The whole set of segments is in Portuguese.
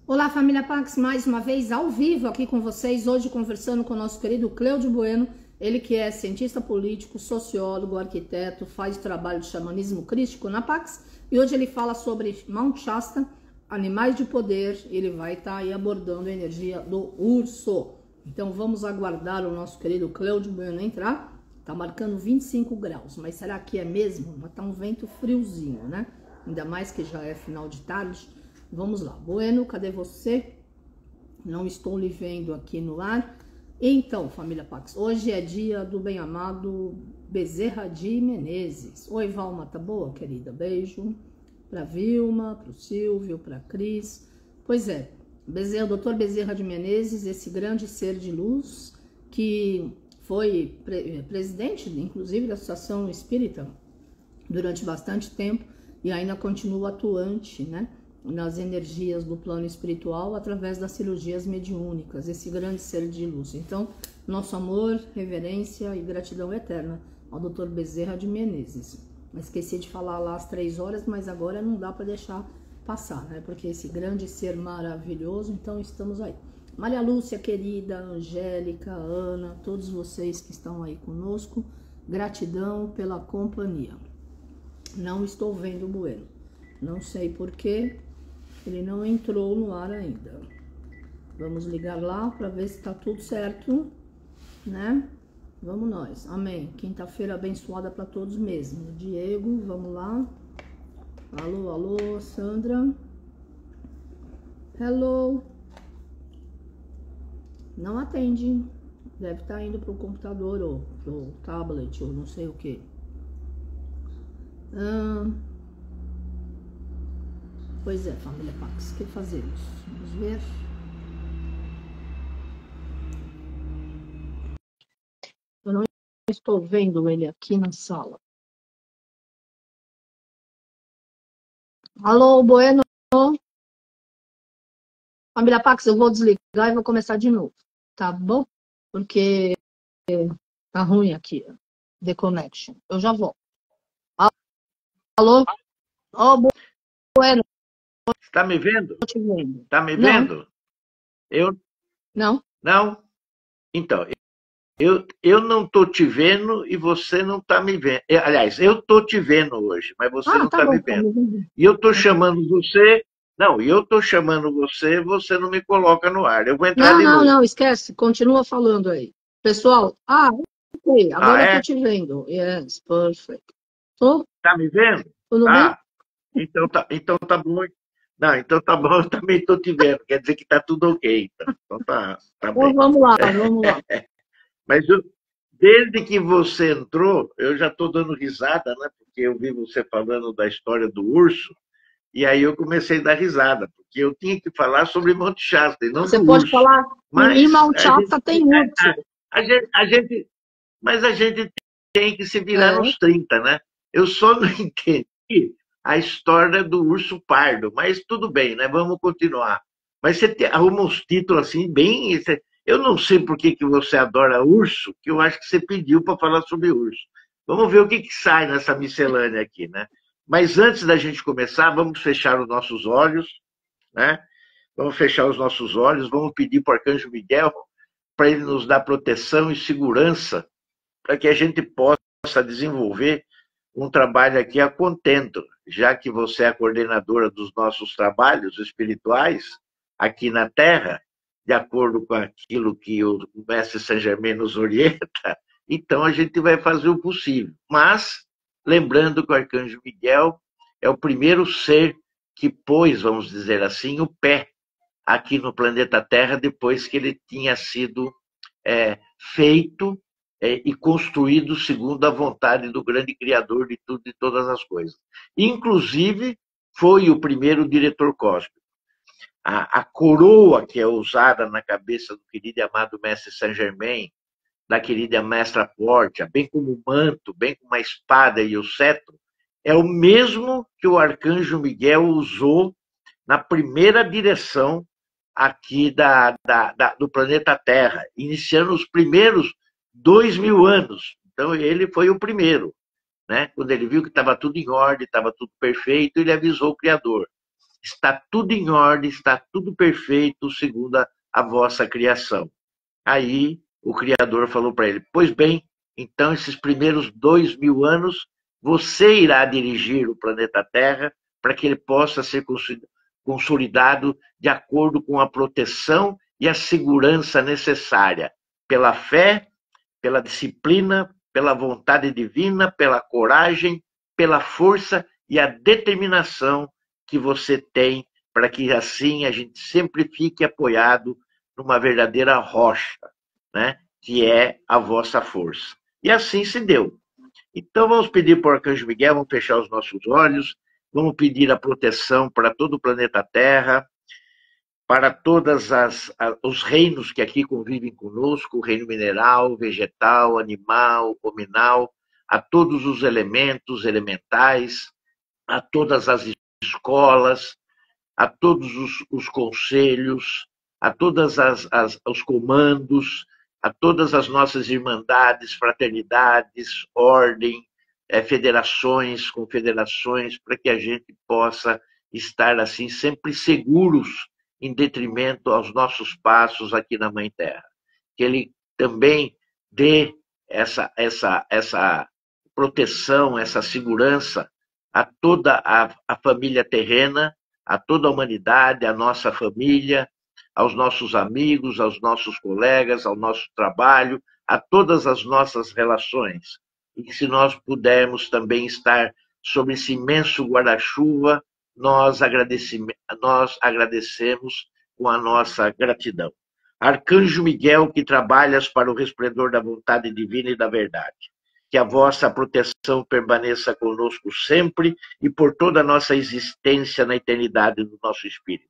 Olá, família Pax, mais uma vez ao vivo aqui com vocês, hoje conversando com o nosso querido Cleudio Bueno, ele que é cientista político, sociólogo, arquiteto, faz trabalho de xamanismo crístico na Pax, e hoje ele fala sobre Mount Shasta, animais de poder. Ele vai estar aí abordando a energia do urso. Então vamos aguardar o nosso querido Cleudio Bueno entrar. Tá marcando 25 graus, mas será que é mesmo? Tá um vento friozinho, né? Ainda mais que já é final de tarde. Vamos lá, Bueno, cadê você? Não estou lhe vendo aqui no ar. Então, família Pax, hoje é dia do bem-amado Bezerra de Menezes. Oi, Valma, tá boa, querida? Beijo para Vilma, para o Silvio, para Cris. Pois é, Bezerra, doutor Bezerra de Menezes, esse grande ser de luz que foi presidente, inclusive, da Associação Espírita durante bastante tempo e ainda continua atuante, né, nas energias do plano espiritual através das cirurgias mediúnicas, esse grande ser de luz. Então, nosso amor, reverência e gratidão eterna ao Dr. Bezerra de Menezes. Esqueci de falar lá às 3 horas, mas agora não dá para deixar passar, né? Porque esse grande ser maravilhoso, então estamos aí. Maria Lúcia, querida, Angélica, Ana, todos vocês que estão aí conosco, gratidão pela companhia. Não estou vendo o Bueno, não sei porquê, ele não entrou no ar ainda. Vamos ligar lá para ver se tá tudo certo, né? Vamos nós, amém. Quinta-feira abençoada para todos mesmo. Diego, vamos lá. Alô, alô, Sandra. Hello. Não atende. Deve estar indo pro computador ou pro tablet ou não sei o que. Pois é, família Pax, o que fazemos? Vamos ver. Eu não estou vendo ele aqui na sala. Alô, Bueno. Família Pax, eu vou desligar e vou começar de novo, tá bom? Porque tá ruim aqui, the connection. Eu já volto. Alô? Ó, Bueno, Está me vendo? tô te vendo. Está me Não, vendo? Eu não. não? Então, eu não estou te vendo e você não está me vendo. Aliás, eu estou te vendo hoje, mas você Ah, não tá está me bom, tá vendo. me vendo. E eu estou chamando você. Não, e eu estou chamando você, você não me coloca no ar. Eu vou entrar Não, de não, novo. não, esquece. Continua falando aí. Pessoal, ok, Ah, agora eu tô é? te vendo. Yes, perfect. Tô? Está me vendo? Tudo bem? Ah, então tá bom. Não, então tá bom, eu também estou te vendo. Quer dizer que está tudo ok. Então tá Então bem. vamos lá, vamos lá. Mas desde que você entrou, eu já estou dando risada, né? Porque eu vi você falando da história do urso, e aí eu comecei a dar risada, porque eu tinha que falar sobre Monte Shasta e não Você do pode urso. falar, em Mas a gente, Malchata tem urso. a gente, mas a gente tem que se virar É. nos 30, né? Eu só não entendi a história do urso pardo, mas tudo bem, né? Vamos continuar. Mas você arruma uns títulos assim, bem. Eu não sei por que você adora urso, que eu acho que você pediu para falar sobre urso. Vamos ver o que sai nessa miscelânea aqui, né? Mas antes da gente começar, vamos fechar os nossos olhos, né? Vamos fechar os nossos olhos, vamos pedir para o Arcanjo Miguel para ele nos dar proteção e segurança para que a gente possa desenvolver um trabalho aqui a contento, já que você é a coordenadora dos nossos trabalhos espirituais aqui na Terra, de acordo com aquilo que o mestre Saint Germain nos orienta, então a gente vai fazer o possível. Mas, lembrando que o Arcanjo Miguel é o primeiro ser que pôs, vamos dizer assim, o pé aqui no planeta Terra depois que ele tinha sido feito e construído segundo a vontade do grande Criador de tudo e todas as coisas. Inclusive, foi o primeiro diretor cósmico. A coroa que é usada na cabeça do querido e amado mestre Saint Germain, da querida mestra Portia, bem como o manto, bem como a espada e o cetro, é o mesmo que o arcanjo Miguel usou na primeira direção aqui do planeta Terra, iniciando os primeiros 2000 anos. Então, ele foi o primeiro, né? Quando ele viu que estava tudo em ordem, estava tudo perfeito, ele avisou o Criador. está tudo em ordem, está tudo perfeito segundo a vossa criação. Aí o Criador falou para ele: pois bem, então esses primeiros 2000 anos você irá dirigir o planeta Terra para que ele possa ser consolidado de acordo com a proteção e a segurança necessária pela fé, pela disciplina, pela vontade divina, pela coragem, pela força e a determinação que você tem, para que assim a gente sempre fique apoiado numa verdadeira rocha, né? Que é a vossa força. E assim se deu. Então vamos pedir para o Arcanjo Miguel, vamos fechar os nossos olhos, vamos pedir a proteção para todo o planeta Terra, para todos os reinos que aqui convivem conosco, o reino mineral, vegetal, animal, cominal, a todos os elementos elementais, a todas as escolas, a todos os conselhos, a todos os comandos, a todas as nossas irmandades, fraternidades, ordem, federações, confederações, para que a gente possa estar assim sempre seguros em detrimento aos nossos passos aqui na Mãe Terra. Que ele também dê essa proteção, essa segurança a toda a família terrena, a toda a humanidade, a nossa família, aos nossos amigos, aos nossos colegas, ao nosso trabalho, a todas as nossas relações. E que se nós pudermos também estar sob esse imenso guarda-chuva, nós agradecemos com a nossa gratidão. Arcanjo Miguel, que trabalhas para o resplendor da vontade divina e da verdade, que a vossa proteção permaneça conosco sempre e por toda a nossa existência na eternidade do nosso espírito.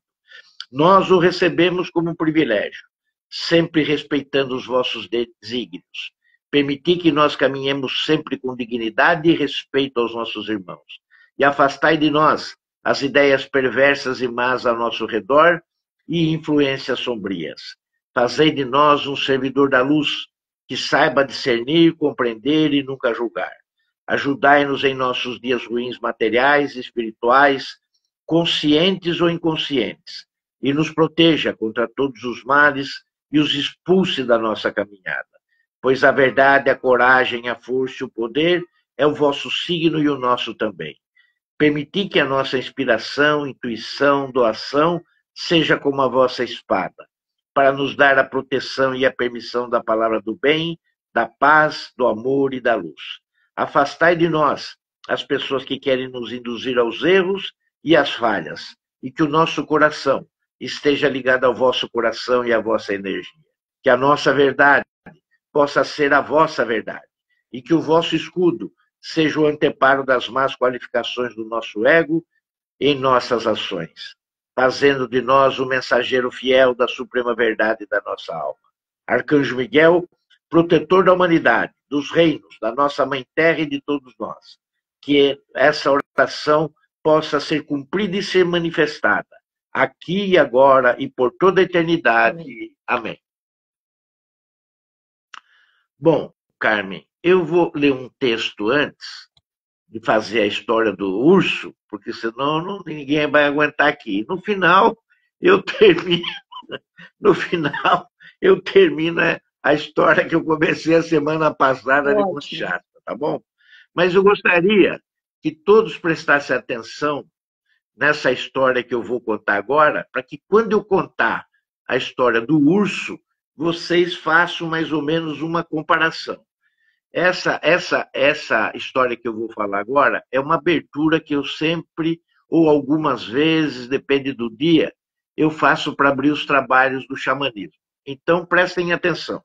Nós o recebemos como um privilégio, sempre respeitando os vossos desígnios. Permiti que nós caminhemos sempre com dignidade e respeito aos nossos irmãos. E afastai de nós as ideias perversas e más ao nosso redor e influências sombrias. Fazei de nós um servidor da luz, que saiba discernir, compreender e nunca julgar. Ajudai-nos em nossos dias ruins materiais e espirituais, conscientes ou inconscientes, e nos proteja contra todos os males e os expulse da nossa caminhada. Pois a verdade, a coragem, a força e o poder é o vosso signo e o nosso também. Permiti que a nossa inspiração, intuição, doação seja como a vossa espada, para nos dar a proteção e a permissão da palavra do bem, da paz, do amor e da luz. Afastai de nós as pessoas que querem nos induzir aos erros e às falhas, e que o nosso coração esteja ligado ao vosso coração e à vossa energia. Que a nossa verdade possa ser a vossa verdade, e que o vosso escudo seja o anteparo das más qualificações do nosso ego em nossas ações, fazendo de nós o mensageiro fiel da suprema verdade da nossa alma. Arcanjo Miguel, protetor da humanidade, dos reinos, da nossa Mãe Terra e de todos nós. Que essa oração possa ser cumprida e ser manifestada, aqui e agora e por toda a eternidade. Amém. Bom, Carmen, eu vou ler um texto antes de fazer a história do urso, porque senão ninguém vai aguentar aqui. No final, eu termino a história que eu comecei a semana passada de Conchata, tá bom? Mas eu gostaria que todos prestassem atenção nessa história que eu vou contar agora, para que quando eu contar a história do urso, vocês façam mais ou menos uma comparação. Essa história que eu vou falar agora é uma abertura que eu sempre, ou algumas vezes, depende do dia, eu faço para abrir os trabalhos do xamanismo. Então, prestem atenção.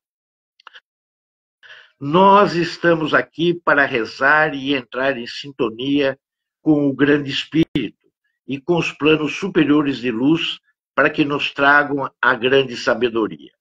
Nós estamos aqui para rezar e entrar em sintonia com o grande espírito e com os planos superiores de luz para que nos tragam a grande sabedoria.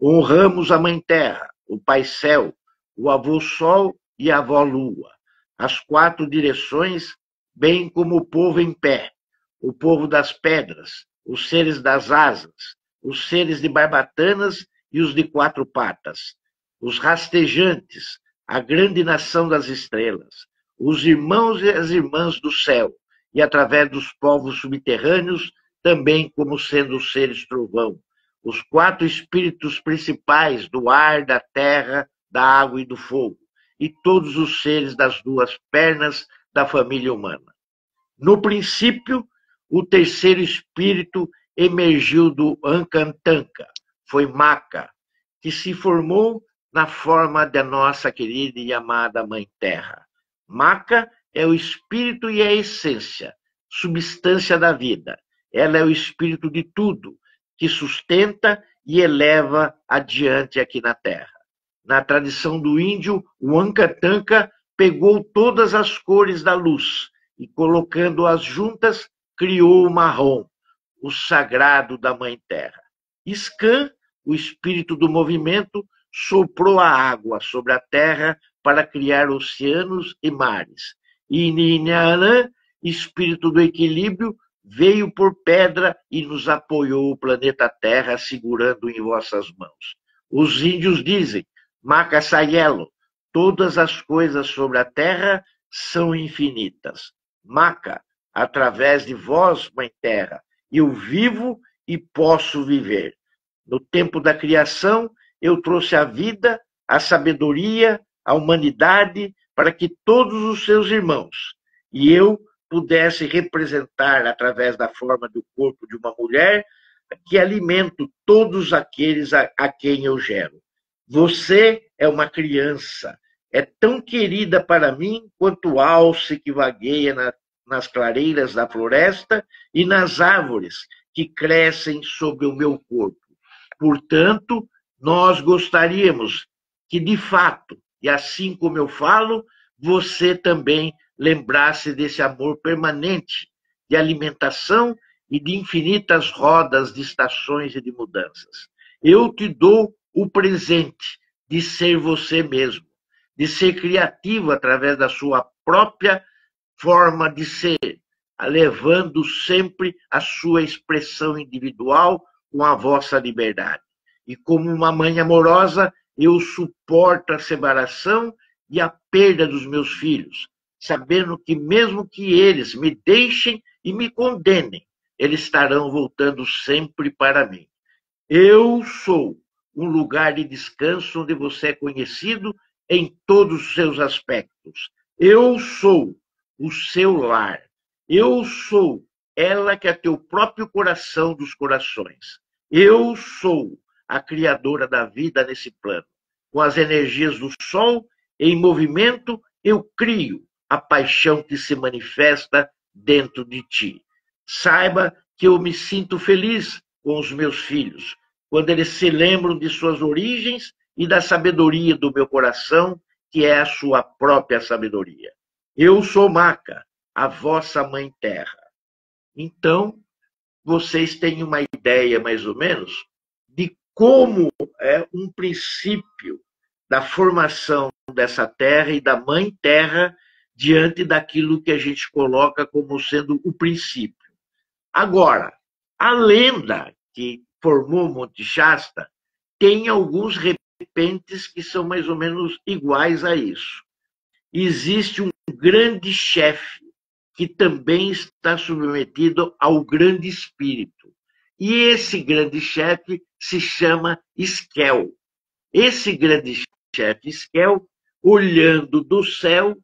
Honramos a Mãe Terra, o Pai Céu, o Avô Sol e a Avó Lua, as 4 direções, bem como o povo em pé, o povo das pedras, os seres das asas, os seres de barbatanas e os de 4 patas, os rastejantes, a grande nação das estrelas, os irmãos e as irmãs do céu e através dos povos subterrâneos, também como sendo os seres trovão, os 4 espíritos principais do ar, da terra, da água e do fogo, e todos os seres das 2 pernas da família humana. No princípio, o terceiro espírito emergiu do Ancantanca, foi Maca, que se formou na forma da nossa querida e amada Mãe Terra. Maca é o espírito e a essência, substância da vida. Ela é o espírito de tudo, que sustenta e eleva adiante aqui na Terra. Na tradição do índio, o Ancantanca pegou todas as cores da luz e, colocando-as juntas, criou o marrom, o sagrado da Mãe Terra. Scan, o espírito do movimento, soprou a água sobre a terra para criar oceanos e mares. E Ninanã, espírito do equilíbrio, veio por pedra e nos apoiou o planeta Terra, segurando em vossas mãos. Os índios dizem, Maca Sayelo, todas as coisas sobre a terra são infinitas. Maca, através de vós, Mãe Terra, eu vivo e posso viver. No tempo da criação, eu trouxe a vida, a sabedoria, a humanidade, para que todos os seus irmãos e eu pudesse representar, através da forma do corpo de uma mulher, que alimento todos aqueles a quem eu gero. Você é uma criança, é tão querida para mim quanto o alce que vagueia nas clareiras da floresta e nas árvores que crescem sobre o meu corpo. Portanto, nós gostaríamos que, de fato, e assim como eu falo, você também lembrasse desse amor permanente, de alimentação e de infinitas rodas de estações e de mudanças. Eu te dou o presente de ser você mesmo, de ser criativo através da sua própria forma de ser, levando sempre a sua expressão individual com a vossa liberdade. E como uma mãe amorosa, eu suporto a separação e a perda dos meus filhos, sabendo que mesmo que eles me deixem e me condenem, eles estarão voltando sempre para mim. Eu sou um lugar de descanso onde você é conhecido em todos os seus aspectos. Eu sou o seu lar. Eu sou ela que é teu próprio coração dos corações. Eu sou a criadora da vida nesse plano. Com as energias do sol em movimento, eu crio a paixão que se manifesta dentro de ti. Saiba que eu me sinto feliz com os meus filhos, quando eles se lembram de suas origens e da sabedoria do meu coração, que é a sua própria sabedoria. Eu sou Maca, a vossa Mãe Terra. Então, vocês têm uma ideia, mais ou menos, de como é um princípio da formação dessa terra e da Mãe Terra diante daquilo que a gente coloca como sendo o princípio. Agora, a lenda que formou Monte Shasta tem alguns repentes que são mais ou menos iguais a isso. Existe um grande chefe que também está submetido ao grande espírito. E esse grande chefe se chama Esquel. Esse grande chefe Esquel, olhando do céu,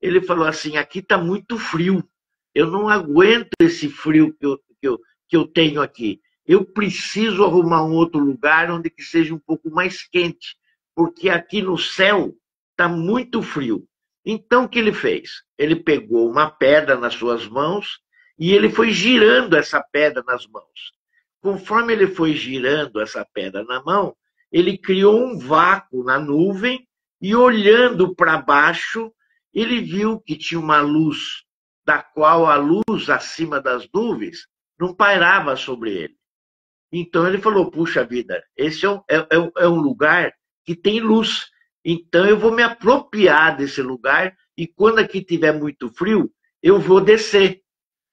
ele falou assim, aqui está muito frio, eu não aguento esse frio que eu tenho aqui. Eu preciso arrumar um outro lugar onde que seja um pouco mais quente, porque aqui no céu está muito frio. Então, o que ele fez? Ele pegou uma pedra nas suas mãos e ele foi girando essa pedra nas mãos. Conforme ele foi girando essa pedra na mão, ele criou um vácuo na nuvem e, olhando para baixo, ele viu que tinha uma luz, da qual a luz acima das nuvens não pairava sobre ele. Então ele falou, puxa vida, esse é um lugar que tem luz. Então eu vou me apropriar desse lugar e quando aqui tiver muito frio, eu vou descer.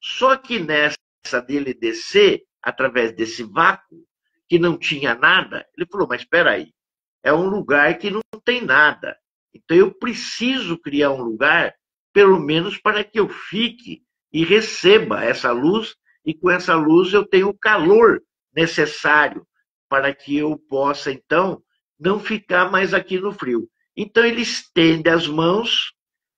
Só que nessa dele descer, através desse vácuo, que não tinha nada, ele falou, mas espera aí, é um lugar que não tem nada. Então eu preciso criar um lugar, pelo menos para que eu fique e receba essa luz, e com essa luz eu tenho o calor necessário para que eu possa, então, não ficar mais aqui no frio. Então ele estende as mãos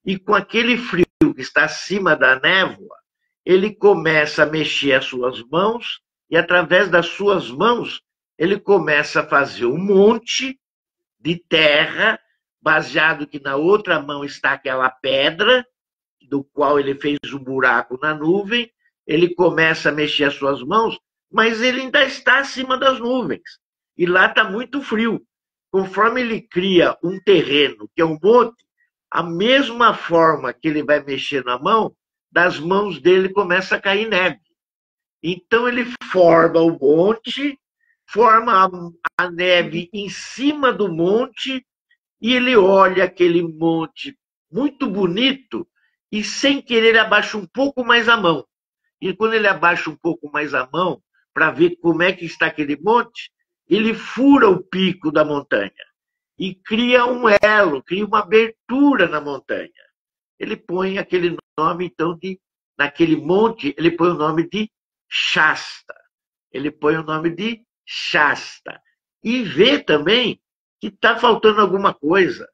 e com aquele frio que está acima da névoa, ele começa a mexer as suas mãos e através das suas mãos ele começa a fazer um monte de terra, baseado que na outra mão está aquela pedra, do qual ele fez um buraco na nuvem, ele começa a mexer as suas mãos, mas ele ainda está acima das nuvens. E lá está muito frio. Conforme ele cria um terreno, que é um monte, a mesma forma que ele vai mexer na mão, das mãos dele começa a cair neve. Então ele forma o monte, forma a neve em cima do monte, e ele olha aquele monte muito bonito, e sem querer ele abaixa um pouco mais a mão. E quando ele abaixa um pouco mais a mão, para ver como é que está aquele monte, ele fura o pico da montanha e cria um elo, cria uma abertura na montanha. Ele põe aquele nome, então, naquele monte, ele põe o nome de Shasta. Ele põe o nome de Shasta. E vê também que está faltando alguma coisa,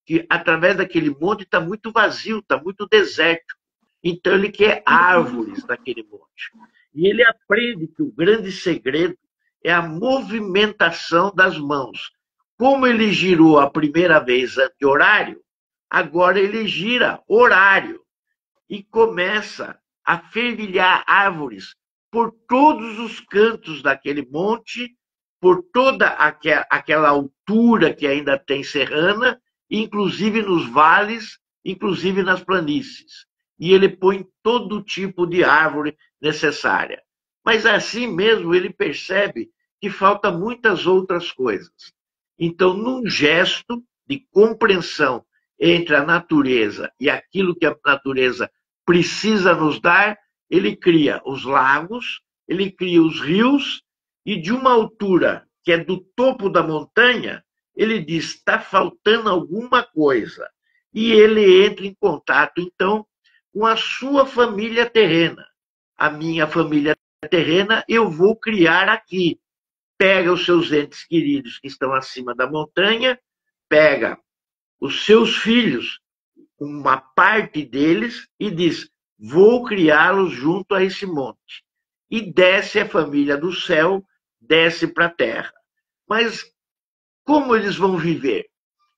que através daquele monte está muito vazio, está muito deserto. Então ele quer árvores naquele monte. E ele aprende que o grande segredo é a movimentação das mãos. Como ele girou a primeira vez anti-horário, agora ele gira horário e começa a fervilhar árvores por todos os cantos daquele monte, por toda aquela altura que ainda tem serrana, inclusive nos vales, inclusive nas planícies. E ele põe todo tipo de árvore necessária. Mas assim mesmo ele percebe que falta muitas outras coisas. Então, num gesto de compreensão entre a natureza e aquilo que a natureza precisa nos dar, ele cria os lagos, ele cria os rios, e de uma altura que é do topo da montanha, ele diz, está faltando alguma coisa. E ele entra em contato, então, com a sua família terrena. A minha família terrena eu vou criar aqui. Pega os seus entes queridos que estão acima da montanha, pega os seus filhos, uma parte deles, e diz, vou criá-los junto a esse monte. E desce a família do céu, desce para a terra. Mas como eles vão viver?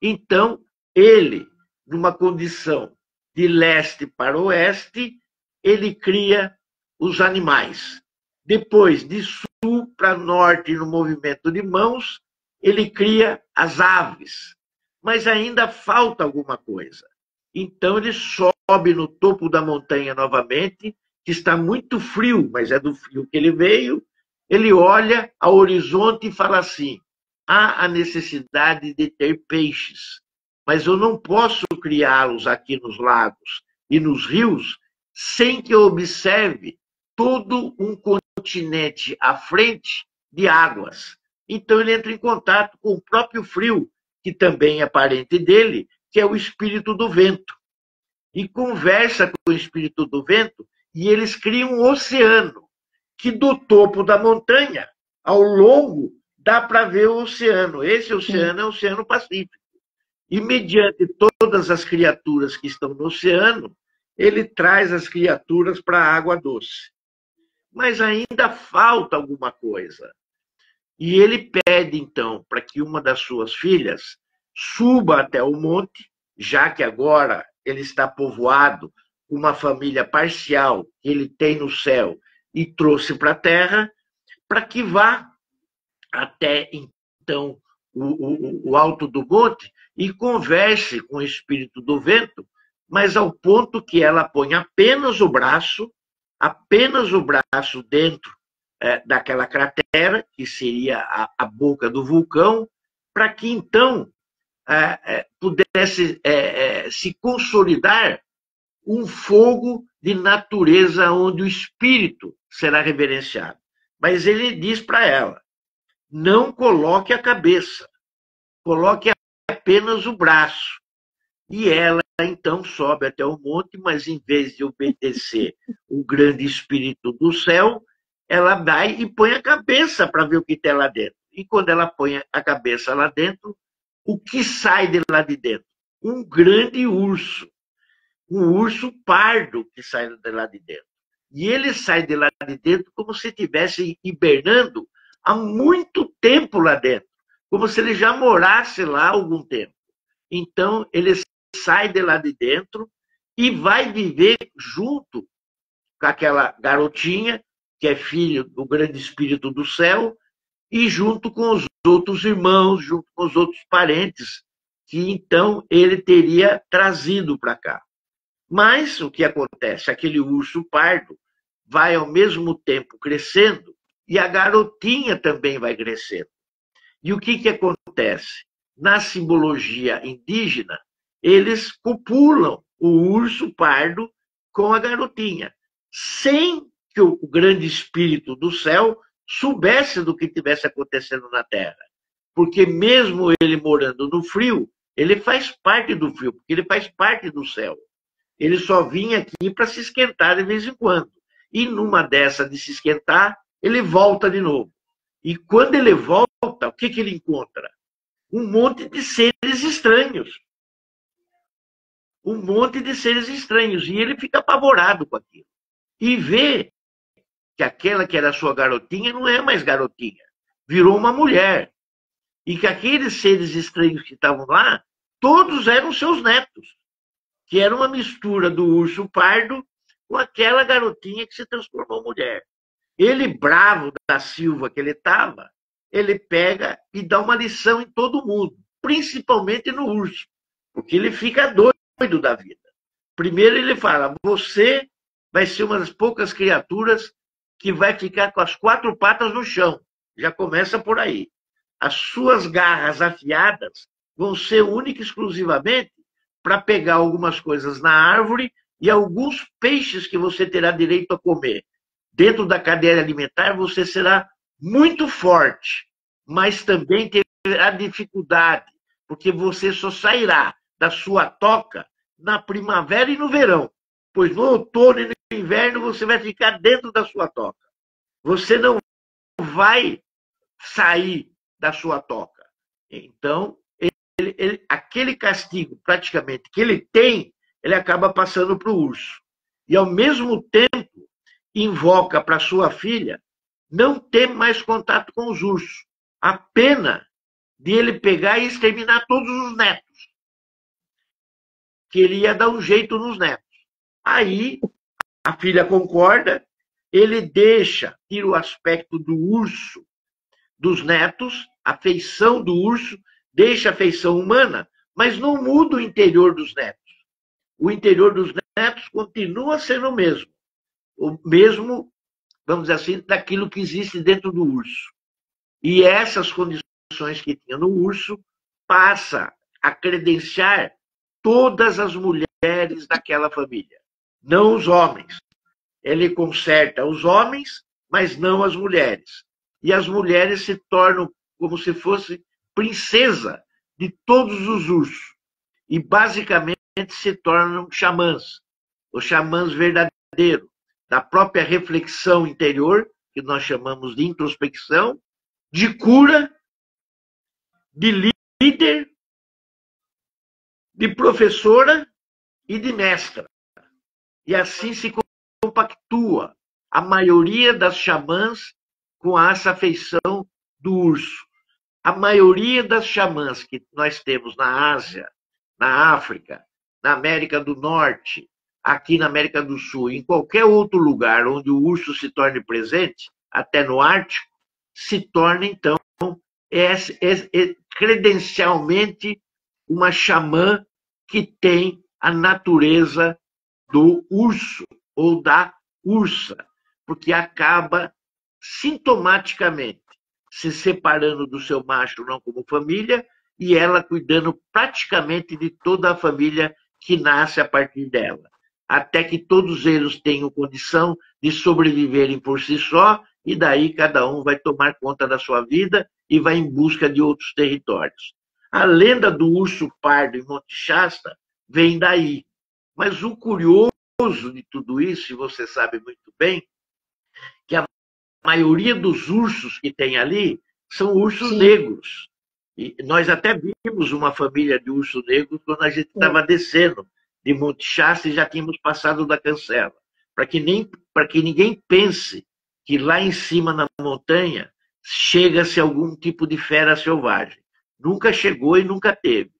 Então, ele, numa condição de leste para oeste, ele cria os animais. Depois, de sul para norte, no movimento de mãos, ele cria as aves. Mas ainda falta alguma coisa. Então, ele sobe no topo da montanha novamente, que está muito frio, mas é do frio que ele veio. Ele olha ao horizonte e fala assim, há a necessidade de ter peixes, mas eu não posso criá-los aqui nos lagos e nos rios sem que eu observe todo um continente à frente de águas. Então ele entra em contato com o próprio frio, que também é parente dele, que é o espírito do vento. E conversa com o espírito do vento e eles criam um oceano, que do topo da montanha, ao longo, dá para ver o oceano. Esse oceano é o Oceano Pacífico. E mediante todas as criaturas que estão no oceano, ele traz as criaturas para a água doce. Mas ainda falta alguma coisa. E ele pede, então, para que uma das suas filhas suba até o monte, já que agora ele está povoado com uma família parcial que ele tem no céu e trouxe para a terra, para que vá até, então, o alto do monte e converse com o espírito do vento, mas ao ponto que ela põe apenas o braço dentro daquela cratera, que seria a boca do vulcão, para que então pudesse se consolidar um fogo de natureza onde o espírito será reverenciado. Mas ele diz para ela, não coloque a cabeça, coloque apenas o braço. E ela então sobe até o monte, mas em vez de obedecer o grande espírito do céu, ela vai e põe a cabeça para ver o que tem lá dentro. E quando ela põe a cabeça lá dentro, o que sai de lá de dentro? Um grande urso. Um urso pardo que sai de lá de dentro. E ele sai de lá de dentro como se estivesse hibernando há muito tempo lá dentro. Como se ele já morasse lá há algum tempo. Então, ele sai de lá de dentro e vai viver junto com aquela garotinha, que é filho do grande espírito do céu, e junto com os outros irmãos, junto com os outros parentes, que então ele teria trazido para cá. Mas o que acontece? Aquele urso pardo vai ao mesmo tempo crescendo e a garotinha também vai crescendo. E o que acontece? Na simbologia indígena, eles copulam o urso pardo com a garotinha, sem que o grande espírito do céu soubesse do que estivesse acontecendo na Terra. Porque mesmo ele morando no frio, ele faz parte do frio, porque ele faz parte do céu. Ele só vinha aqui para se esquentar de vez em quando. E numa dessa de se esquentar, ele volta de novo. E quando ele volta, o que ele encontra? Um monte de seres estranhos. Um monte de seres estranhos. E ele fica apavorado com aquilo. E vê que aquela que era a sua garotinha não é mais garotinha. Virou uma mulher. E que aqueles seres estranhos que estavam lá, todos eram seus netos. Que era uma mistura do urso pardo com aquela garotinha que se transformou em mulher. Ele, bravo da Silva que ele estava, ele pega e dá uma lição em todo mundo, principalmente no urso, porque ele fica doido da vida. Primeiro ele fala, você vai ser uma das poucas criaturas que vai ficar com as 4 patas no chão. Já começa por aí. As suas garras afiadas vão ser única e exclusivamente para pegar algumas coisas na árvore e alguns peixes que você terá direito a comer. Dentro da cadeia alimentar, você será muito forte, mas também terá dificuldade, porque você só sairá da sua toca na primavera e no verão, pois no outono e no inverno você vai ficar dentro da sua toca. Você não vai sair da sua toca. Então, aquele castigo, praticamente, que ele tem, ele acaba passando para o urso. E, ao mesmo tempo, invoca para sua filha não ter mais contato com os ursos. A pena de ele pegar e exterminar todos os netos. Que ele ia dar um jeito nos netos. Aí, a filha concorda, ele tira o aspecto do urso dos netos, a feição do urso, deixa a feição humana, mas não muda o interior dos netos. O interior dos netos continua sendo o mesmo, vamos dizer assim, daquilo que existe dentro do urso. E essas condições que tinha no urso passa a credenciar todas as mulheres daquela família, não os homens. Ele conserta os homens, mas não as mulheres. E as mulheres se tornam como se fosse princesa de todos os ursos. E basicamente se tornam xamãs. Os xamãs verdadeiros, da própria reflexão interior, que nós chamamos de introspecção, de cura, de líder, de professora e de mestra. E assim se compactua a maioria das xamãs com essa feição do urso. A maioria das xamãs que nós temos na Ásia, na África, na América do Norte, aqui na América do Sul, em qualquer outro lugar onde o urso se torne presente, até no Ártico, se torna, então, credencialmente uma xamã que tem a natureza do urso ou da ursa, porque acaba sintomaticamente se separando do seu macho não como família e ela cuidando praticamente de toda a família que nasce a partir dela, até que todos eles tenham condição de sobreviverem por si só e daí cada um vai tomar conta da sua vida e vai em busca de outros territórios. A lenda do urso pardo em Monte Shasta vem daí. Mas o curioso de tudo isso, e você sabe muito bem, que a maioria dos ursos que tem ali são ursos Sim. negros. E nós até vimos uma família de ursos negros quando a gente É. estava descendo de Monte Shasta e já tínhamos passado da Cancela. Para que ninguém pense que lá em cima na montanha chega-se algum tipo de fera selvagem. Nunca chegou e nunca teve.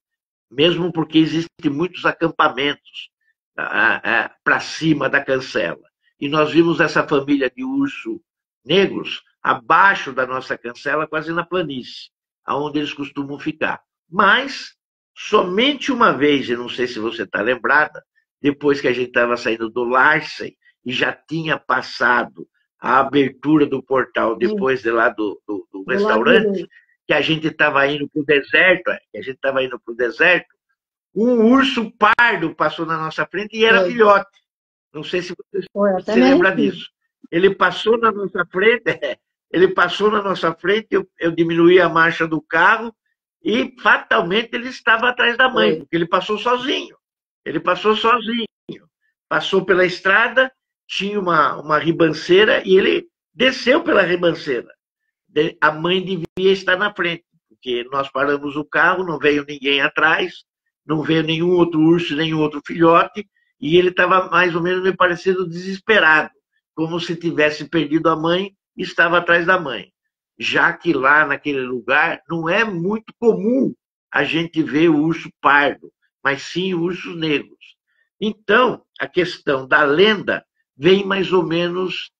Mesmo porque existem muitos acampamentos para cima da Cancela. E nós vimos essa família de urso negros abaixo da nossa cancela, quase na planície, aonde eles costumam ficar. Mas somente uma vez, e não sei se você está lembrada, depois que a gente estava saindo do Larsen e já tinha passado a abertura do portal Sim. depois de lá do Do Lago do restaurante, Rei. que a gente estava indo para o deserto, um urso pardo passou na nossa frente e era Foi. filhote. Não sei se você Foi, até se me lembra arrepio. disso. Ele passou na nossa frente, ele passou na nossa frente, eu diminuí a marcha do carro e fatalmente ele estava atrás da mãe, Foi. porque ele passou sozinho. Ele passou sozinho. Passou pela estrada, tinha uma ribanceira e ele desceu pela ribanceira. A mãe devia estar na frente, porque nós paramos o carro, não veio ninguém atrás, não veio nenhum outro urso, nenhum outro filhote, e ele estava mais ou menos me parecendo desesperado, como se tivesse perdido a mãe e estava atrás da mãe. Já que lá naquele lugar não é muito comum a gente ver o urso pardo, mas sim ursos negros. Então, a questão da lenda vem mais ou menos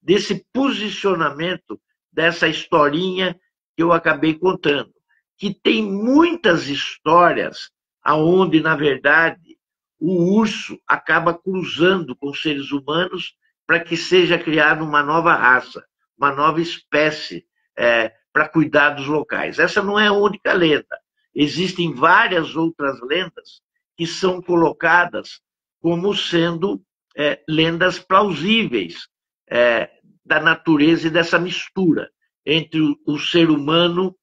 desse posicionamento, dessa historinha que eu acabei contando, que tem muitas histórias aonde, na verdade, o urso acaba cruzando com os seres humanos para que seja criada uma nova raça, uma nova espécie para cuidar dos locais. Essa não é a única lenda. Existem várias outras lendas que são colocadas como sendo lendas plausíveis da natureza e dessa mistura entre o ser humano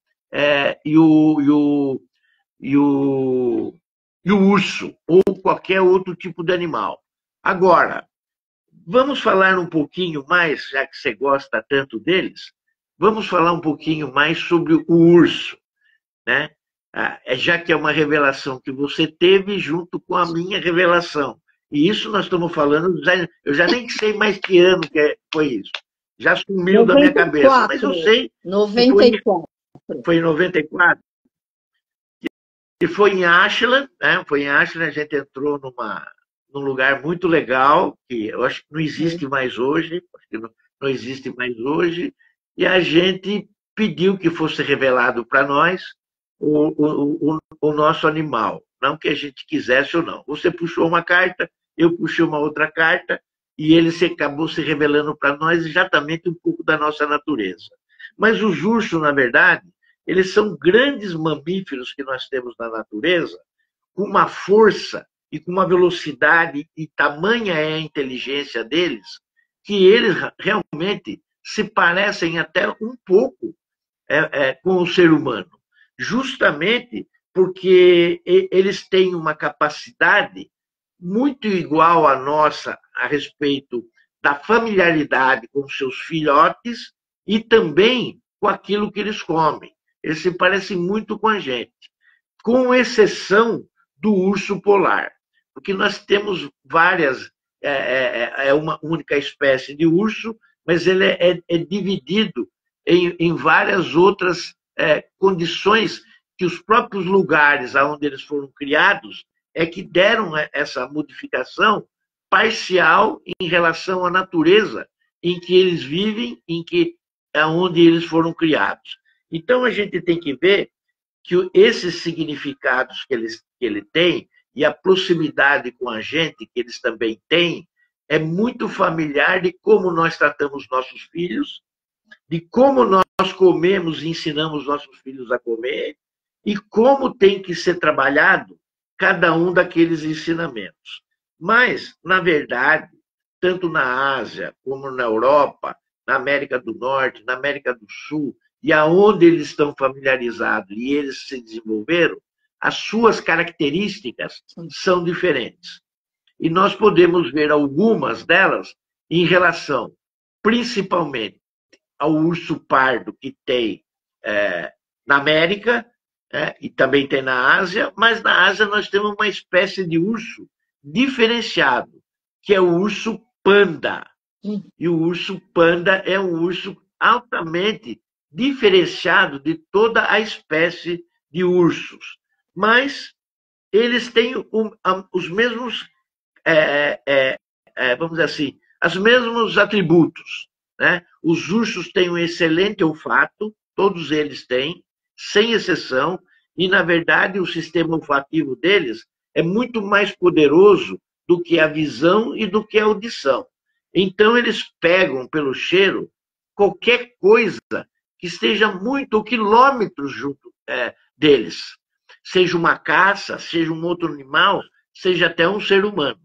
e o urso, ou qualquer outro tipo de animal. Agora, vamos falar um pouquinho mais, já que você gosta tanto deles, vamos falar um pouquinho mais sobre o urso, né? Já que é uma revelação que você teve junto com a minha revelação. E isso nós estamos falando, eu já nem sei mais que ano que foi isso. Já sumiu da minha cabeça, mas eu 94. sei que 94. foi em 94, e foi em Ashland, né? Foi em Ashland, a gente entrou num lugar muito legal, que eu acho que não existe mais hoje, acho que não existe mais hoje, e a gente pediu que fosse revelado para nós o nosso animal, não que a gente quisesse ou não. Você puxou uma carta, eu puxei uma outra carta, e ele acabou se revelando para nós exatamente um pouco da nossa natureza. Mas os ursos, na verdade, eles são grandes mamíferos que nós temos na natureza, com uma força e com uma velocidade, e tamanha é a inteligência deles, que eles realmente se parecem até um pouco com o ser humano, justamente porque eles têm uma capacidade muito igual à nossa a respeito da familiaridade com seus filhotes e também com aquilo que eles comem. Eles se parecem muito com a gente, com exceção do urso polar, porque nós temos várias, uma única espécie de urso, mas ele é dividido em várias outras condições que os próprios lugares onde eles foram criados é que deram essa modificação parcial em relação à natureza em que eles vivem, onde eles foram criados. Então a gente tem que ver que esses significados que ele tem e a proximidade com a gente que eles também têm é muito familiar de como nós tratamos nossos filhos, de como nós comemos e ensinamos nossos filhos a comer e como tem que ser trabalhado cada um daqueles ensinamentos. Mas, na verdade, tanto na Ásia como na Europa, na América do Norte, na América do Sul, e aonde eles estão familiarizados e eles se desenvolveram, as suas características são diferentes. E nós podemos ver algumas delas em relação, principalmente, ao urso pardo que tem na América, e também tem na Ásia, mas na Ásia nós temos uma espécie de urso diferenciado, que é o urso panda. E o urso panda é um urso altamente diferenciado de toda a espécie de ursos. Mas eles têm os mesmos, vamos dizer assim, os mesmos atributos. Né? Os ursos têm um excelente olfato, todos eles têm, sem exceção, e, na verdade, o sistema olfativo deles é muito mais poderoso do que a visão e do que a audição. Então, eles pegam pelo cheiro qualquer coisa que esteja muito quilômetros junto deles. Seja uma caça, seja um outro animal, seja até um ser humano.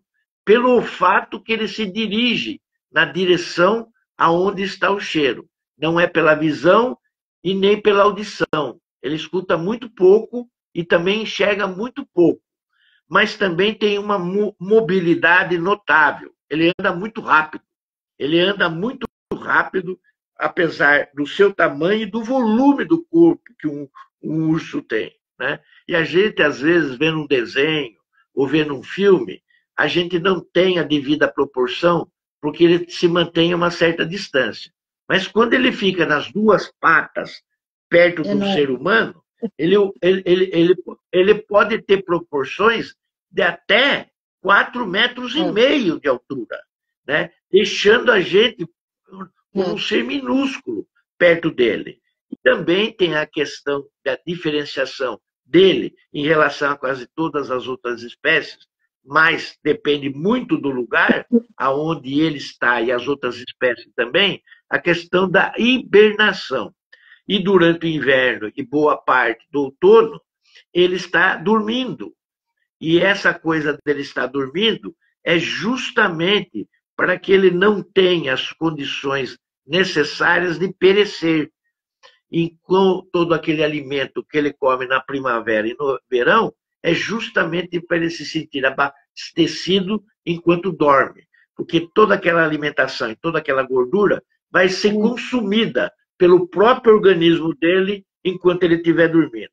Pelo olfato que ele se dirige na direção aonde está o cheiro. Não é pela visão e nem pela audição. Ele escuta muito pouco e também enxerga muito pouco. Mas também tem uma mobilidade notável. Ele anda muito rápido. Ele anda muito rápido, apesar do seu tamanho e do volume do corpo que um urso tem. Né? E a gente, às vezes, vendo um desenho ou vendo um filme, a gente não tem a devida proporção porque ele se mantém a uma certa distância. Mas quando ele fica nas duas patas, perto do ser humano, ele pode ter proporções de até 4,5 metros de altura, né? Deixando a gente como um ser minúsculo perto dele. E também tem a questão da diferenciação dele em relação a quase todas as outras espécies, mas depende muito do lugar aonde ele está e as outras espécies também, a questão da hibernação. E durante o inverno e boa parte do outono, ele está dormindo. E essa coisa dele estar dormindo é justamente para que ele não tenha as condições necessárias de perecer. E com todo aquele alimento que ele come na primavera e no verão, é justamente para ele se sentir abastecido enquanto dorme. Porque toda aquela alimentação e toda aquela gordura vai ser consumida pelo próprio organismo dele enquanto ele estiver dormindo.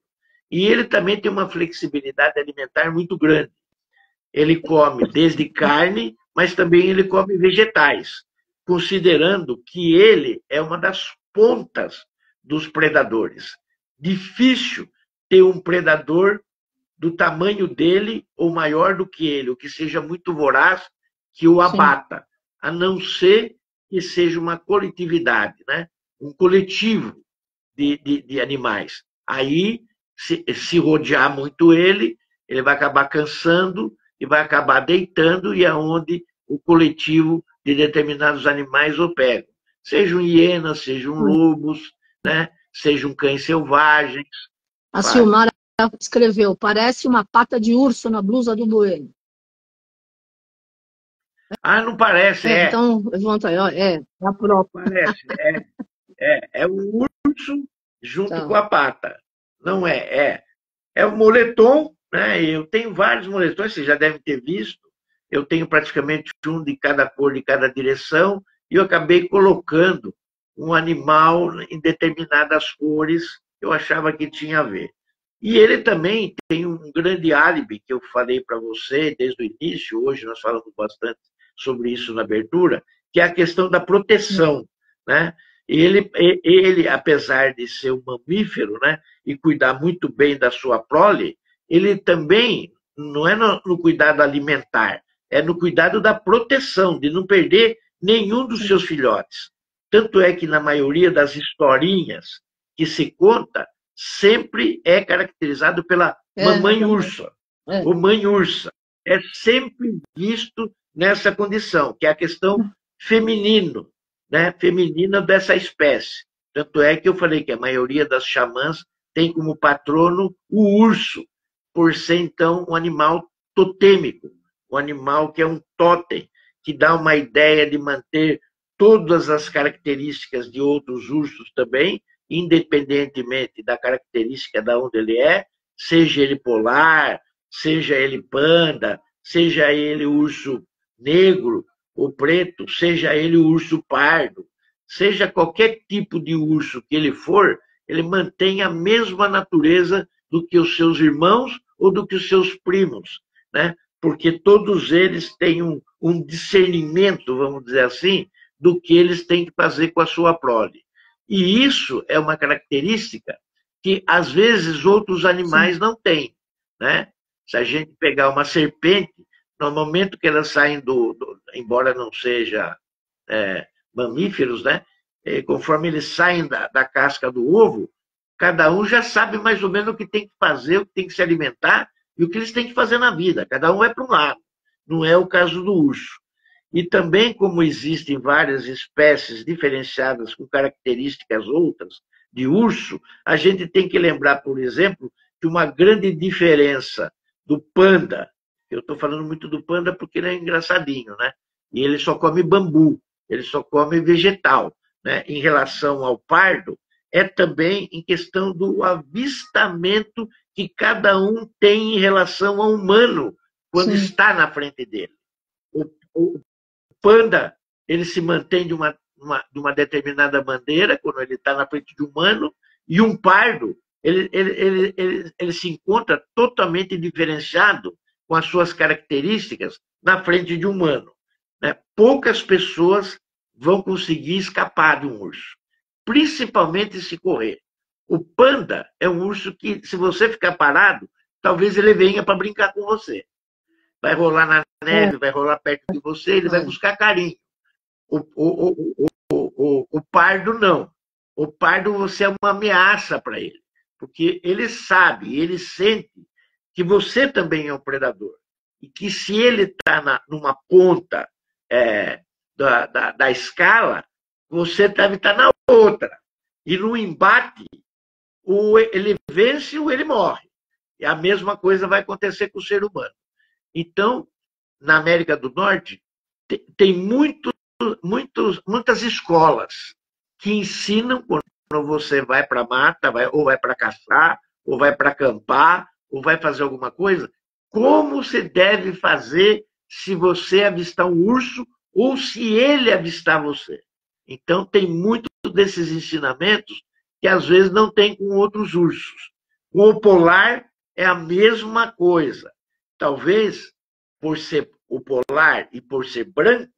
E ele também tem uma flexibilidade alimentar muito grande. Ele come desde carne, mas também ele come vegetais, considerando que ele é uma das pontas dos predadores. Difícil ter um predador do tamanho dele ou maior do que ele, ou que seja muito voraz, que o abata, a não ser que seja uma coletividade, né? Um coletivo de animais. Aí, se rodear muito ele vai acabar cansando e vai acabar deitando, e é onde o coletivo de determinados animais opera. Sejam hienas, sejam lobos, né? Sejam cães selvagens. A Silmara escreveu, parece uma pata de urso na blusa do Bueno. Ah, não parece, Então, levanta aí, ó, é a própria. Parece, é um urso junto com a pata. Não é. É um moletom, né? Eu tenho vários moletões, vocês já devem ter visto. Eu tenho praticamente um de cada cor, de cada direção, e eu acabei colocando um animal em determinadas cores que eu achava que tinha a ver. E ele também tem um grande álibi, que eu falei para você desde o início, hoje nós falamos bastante sobre isso na abertura, que é a questão da proteção, né? Ele, apesar de ser um mamífero, né, e cuidar muito bem da sua prole, ele também não é no cuidado alimentar, é no cuidado da proteção, de não perder nenhum dos seus filhotes. Tanto é que na maioria das historinhas que se conta, sempre é caracterizado pela mamãe ursa, ou mãe ursa. É sempre visto nessa condição, que é a questão feminino, né? Feminina dessa espécie. Tanto é que eu falei que a maioria das xamãs tem como patrono o urso, por ser, então, um animal totêmico, um animal que é um totem, que dá uma ideia de manter todas as características de outros ursos também, independentemente da característica de onde ele é, seja ele polar, seja ele panda, seja ele urso negro ou preto, seja ele urso pardo, seja qualquer tipo de urso que ele for, ele mantém a mesma natureza do que os seus irmãos ou do que os seus primos, né? Porque todos eles têm um discernimento, vamos dizer assim, do que eles têm que fazer com a sua prole. E isso é uma característica que, às vezes, outros animais Sim. não têm, né? Se a gente pegar uma serpente, no momento que elas saem embora não seja mamíferos, né? Conforme eles saem da casca do ovo, cada um já sabe mais ou menos o que tem que fazer, o que tem que se alimentar e o que eles têm que fazer na vida. Cada um é para um lado. Não é o caso do urso. E também, como existem várias espécies diferenciadas com características outras de urso, a gente tem que lembrar, por exemplo, que uma grande diferença do panda, eu estou falando muito do panda porque ele é engraçadinho, né? E ele só come bambu, ele só come vegetal, né? Em relação ao pardo, é também em questão do avistamento que cada um tem em relação ao humano quando Sim. está na frente dele. O panda, ele se mantém de uma determinada maneira quando ele está na frente de um humano, e um pardo, ele se encontra totalmente diferenciado com as suas características na frente de um humano, né? Poucas pessoas vão conseguir escapar de um urso, principalmente se correr. O panda é um urso que, se você ficar parado, talvez ele venha para brincar com você. Vai rolar na neve, vai rolar perto de você, ele vai buscar carinho. O pardo, não. O pardo, você é uma ameaça para ele, porque ele sabe, ele sente que você também é um predador. E que se ele está numa ponta da escala, você deve estar na outra. E no embate, ele vence ou ele morre. E a mesma coisa vai acontecer com o ser humano. Então, na América do Norte, tem muitas escolas que ensinam quando você vai para a mata, ou vai para caçar, ou vai para acampar, ou vai fazer alguma coisa, como você deve fazer se você avistar um urso ou se ele avistar você. Então, tem muito desses ensinamentos que às vezes não tem com outros ursos. Com o polar é a mesma coisa. Talvez, por ser o polar e por ser branco,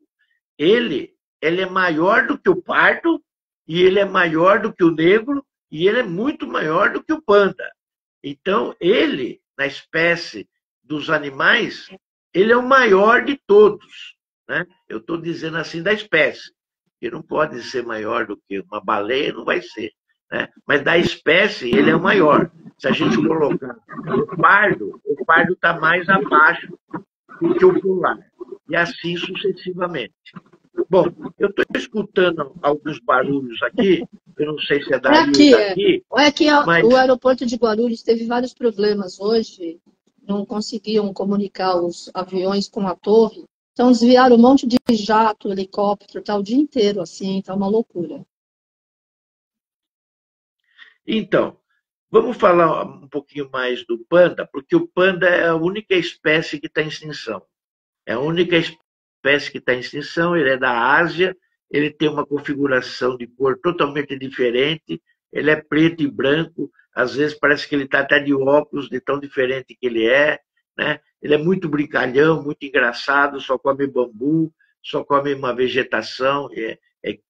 ele é maior do que o pardo, e ele é maior do que o negro, e ele é muito maior do que o panda. Então, ele, na espécie dos animais, ele é o maior de todos, né? Eu estou dizendo assim da espécie, que não pode ser maior do que uma baleia, não vai ser, né? Mas da espécie, ele é o maior. Se a gente colocar o pardo está mais abaixo do que o polar, e assim sucessivamente. Bom, eu estou escutando alguns barulhos aqui, eu não sei se é daqui. Olha aqui, mas... o aeroporto de Guarulhos teve vários problemas hoje, não conseguiam comunicar os aviões com a torre, então desviaram um monte de jato, helicóptero, tá o dia inteiro assim, tá uma loucura. Então, vamos falar um pouquinho mais do panda, porque o panda é a única espécie que está em extinção. É a única espécie que está em extinção, ele é da Ásia, ele tem uma configuração de cor totalmente diferente, ele é preto e branco, às vezes parece que ele está até de óculos, de tão diferente que ele é, né? Ele é muito brincalhão, muito engraçado, só come bambu, só come uma vegetação,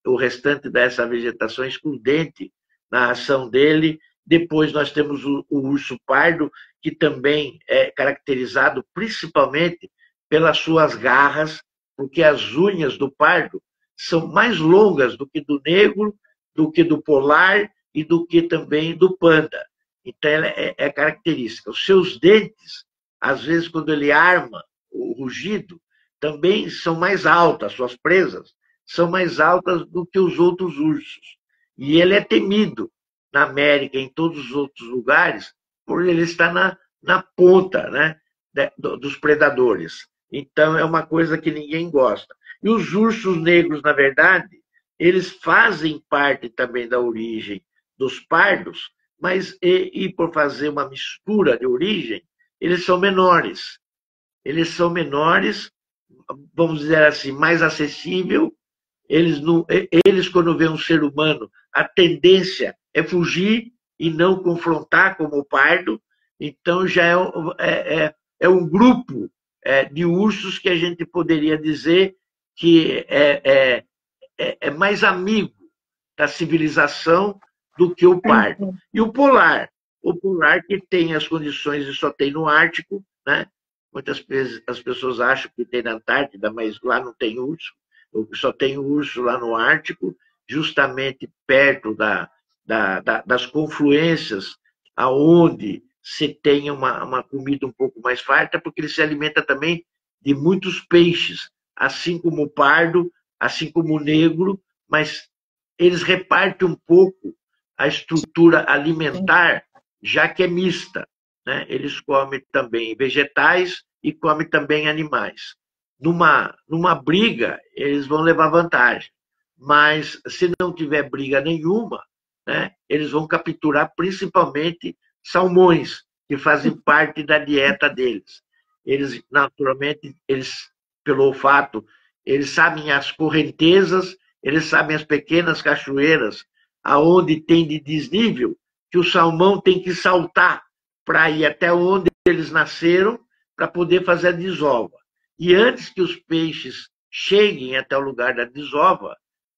o restante dessa vegetação é excludente na ração dele. Depois nós temos o urso pardo, que também é caracterizado principalmente pelas suas garras, porque as unhas do pardo são mais longas do que do negro, do que do polar e do que também do panda. Então, ela é característica. Os seus dentes, às vezes, quando ele arma o rugido, também são mais altas, suas presas são mais altas do que os outros ursos. E ele é temido na América e em todos os outros lugares, por ele estar na ponta, né, dos predadores. Então, é uma coisa que ninguém gosta. E os ursos negros, na verdade, eles fazem parte também da origem dos pardos, mas e por fazer uma mistura de origem, eles são menores. Eles são menores, vamos dizer assim, mais acessível. Eles, não, eles, quando vêem um ser humano, a tendência é fugir e não confrontar como o pardo. Então, já é um grupo de ursos que a gente poderia dizer que é mais amigo da civilização do que o pardo. E o polar que tem as condições e só tem no Ártico, né? Muitas vezes as pessoas acham que tem na Antártida, mas lá não tem urso. Só tem urso lá no Ártico, justamente perto das confluências, aonde se tem uma comida um pouco mais farta, porque ele se alimenta também de muitos peixes, assim como o pardo, assim como o negro, mas eles repartem um pouco a estrutura alimentar, já que é mista, né? Eles comem também vegetais e comem também animais. Numa briga, eles vão levar vantagem, mas se não tiver briga nenhuma, né, eles vão capturar principalmente salmões, que fazem parte da dieta deles. Eles, naturalmente, pelo olfato, eles sabem as correntezas, eles sabem as pequenas cachoeiras, aonde tem de desnível, que o salmão tem que saltar para ir até onde eles nasceram, para poder fazer a desova. E antes que os peixes cheguem até o lugar da desova,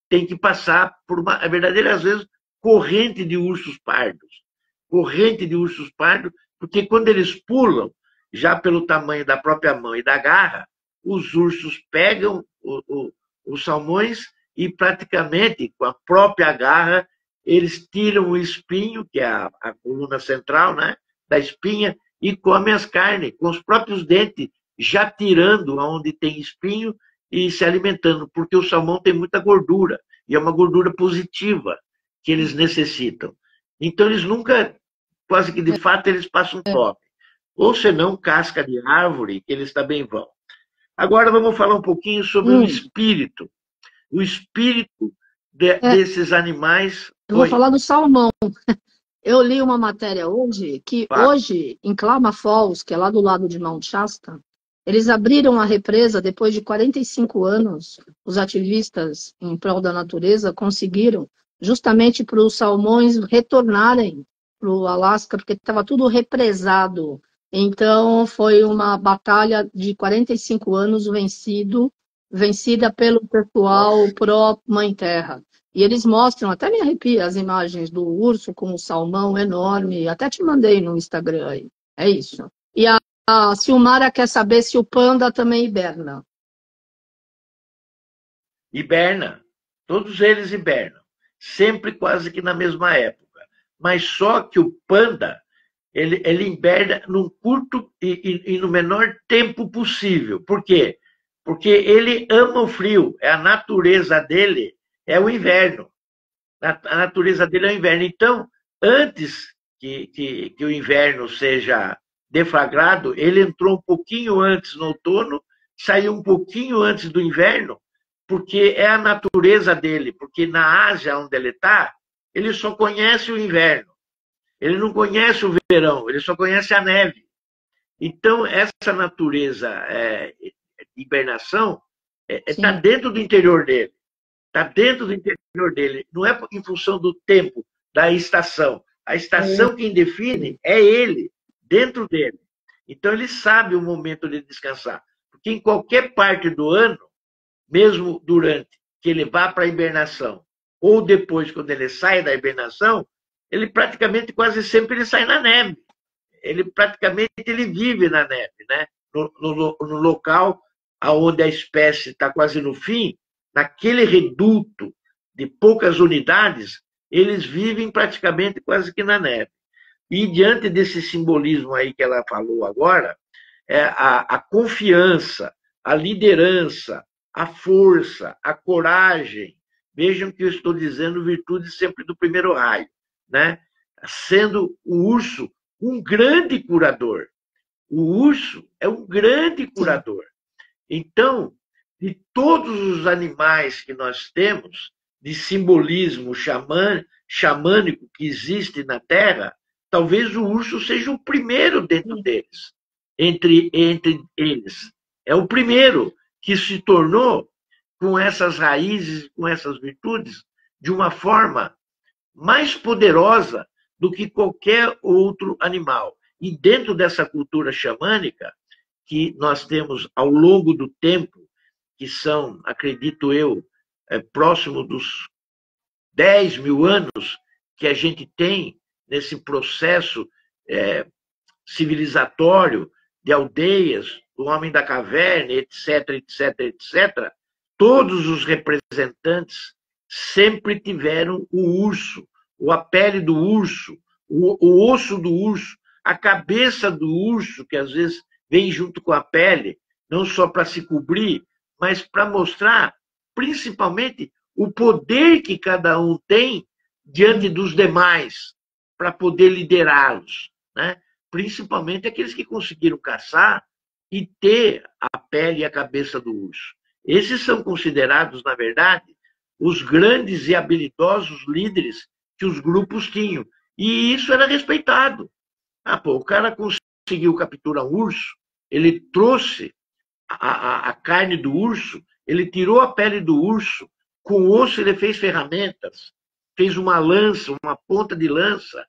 tem que passar por uma verdadeira, às vezes, corrente de ursos pardos. Corrente de ursos pardos, porque quando eles pulam, já pelo tamanho da própria mão e da garra, os ursos pegam os salmões e praticamente, com a própria garra, eles tiram o espinho, que é a coluna central, né, da espinha, e comem as carnes com os próprios dentes, já tirando onde tem espinho e se alimentando, porque o salmão tem muita gordura, e é uma gordura positiva que eles necessitam. Então, eles nunca, quase que de fato, eles passam fome. Ou senão, casca de árvore, que eles também vão. Agora, vamos falar um pouquinho sobre o espírito. O espírito desses animais. Eu vou falar do salmão. Eu li uma matéria hoje que hoje, em Klamath Falls, que é lá do lado de Mount Shasta, eles abriram a represa depois de 45 anos. Os ativistas em prol da natureza conseguiram justamente para os salmões retornarem para o Alasca, porque estava tudo represado. Então, foi uma batalha de 45 anos vencida pelo pessoal pró-Mãe Terra. E eles mostram, até me arrepia, as imagens do urso com o salmão enorme. Até te mandei no Instagram aí. É isso. E a Silmara quer saber se o panda também hiberna. Hiberna. Todos eles hibernam. Sempre quase que na mesma época. Mas só que o panda, ele hiberna num curto e no menor tempo possível. Por quê? Porque ele ama o frio. A natureza dele é o inverno. A natureza dele é o inverno. Então, antes que o inverno seja deflagrado, ele entrou um pouquinho antes no outono, saiu um pouquinho antes do inverno, porque é a natureza dele. Porque na Ásia, onde ele está, ele só conhece o inverno. Ele não conhece o verão, ele só conhece a neve. Então, essa natureza de hibernação está dentro do interior dele. Está dentro do interior dele. Não é em função do tempo, da estação. A estação quem define é ele, dentro dele. Então, ele sabe o momento de descansar. Porque em qualquer parte do ano, mesmo durante que ele vá para a hibernação, ou depois, quando ele sai da hibernação, ele praticamente, quase sempre, ele sai na neve. Ele praticamente ele vive na neve, né? No local onde a espécie está quase no fim, naquele reduto de poucas unidades, eles vivem praticamente quase que na neve. E diante desse simbolismo aí que ela falou agora, a confiança, a liderança, a força, a coragem, vejam que eu estou dizendo virtude sempre do primeiro raio, né? Sendo o urso um grande curador. O urso é um grande curador. Então, de todos os animais que nós temos, de simbolismo xamânico que existe na Terra, talvez o urso seja o primeiro dentro deles, entre eles. É o primeiro que se tornou, com essas raízes, com essas virtudes, de uma forma mais poderosa do que qualquer outro animal. E dentro dessa cultura xamânica, que nós temos ao longo do tempo, que são, acredito eu, próximo dos 10 mil anos que a gente tem nesse processo civilizatório de aldeias, do homem da caverna, etc, etc, etc, todos os representantes sempre tiveram o urso, a pele do urso, o osso do urso, a cabeça do urso, que às vezes vem junto com a pele, não só para se cobrir, mas para mostrar, principalmente, o poder que cada um tem diante dos demais, para poder liderá-los, né? Principalmente aqueles que conseguiram caçar e ter a pele e a cabeça do urso. Esses são considerados, na verdade, os grandes e habilidosos líderes que os grupos tinham. E isso era respeitado. O cara conseguiu capturar um urso, ele trouxe a carne do urso, ele tirou a pele do urso, com o osso ele fez ferramentas, fez uma lança, uma ponta de lança,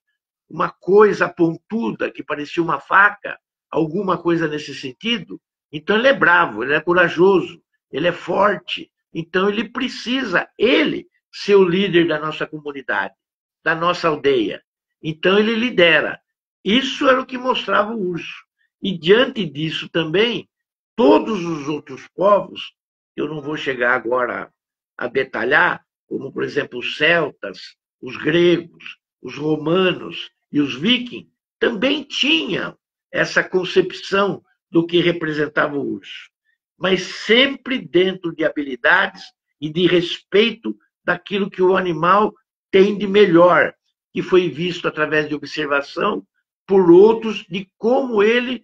uma coisa pontuda que parecia uma faca, alguma coisa nesse sentido. Então ele é bravo, ele é corajoso, ele é forte. Então ele precisa, ele, ser o líder da nossa comunidade, da nossa aldeia. Então ele lidera. Isso era o que mostrava o urso. E diante disso também, todos os outros povos, eu não vou chegar agora a detalhar, como por exemplo os celtas, os gregos, os romanos e os vikings, também tinham essa concepção do que representava o urso, mas sempre dentro de habilidades e de respeito daquilo que o animal tem de melhor, que foi visto através de observação por outros de como ele